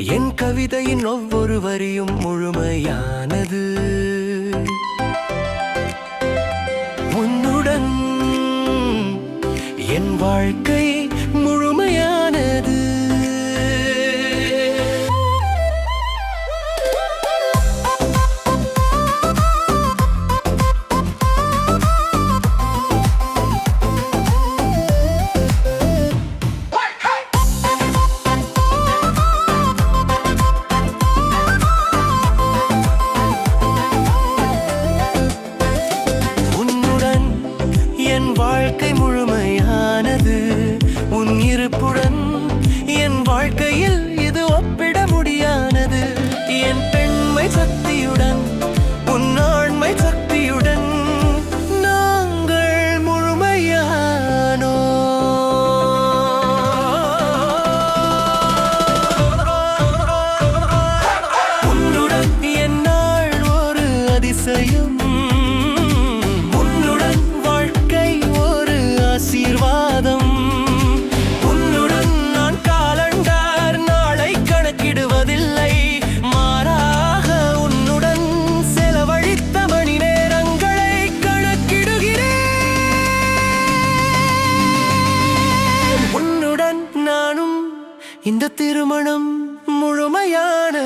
என் கவிதையின் ஒவ்வொரு வரியும் முழுமையானது. உன்னுடன் என் வாழ்க்கை முழுமையானது. என் வாழ்க்கை முழுமையானது. உன் இருப்புடன் என் வாழ்க்கையில் இது ஒப்பிட முடியானது. என் பெண்மை சக்தியுடன் உன் ஆண்மை சக்தியுடன் நாங்கள் முழுமையானோ. உன்னுடன் என் நாள் ஒரு அதிசயம். உன்னுடன் நான் காலண்டார் நாளை கணக்கிடுவதில்லை. மாறாக உன்னுடன் செலவழித்த மணி நேரங்களை கணக்கிடுகிறேன். உன்னுடன் நானும் இந்த திருமணம் முழுமையான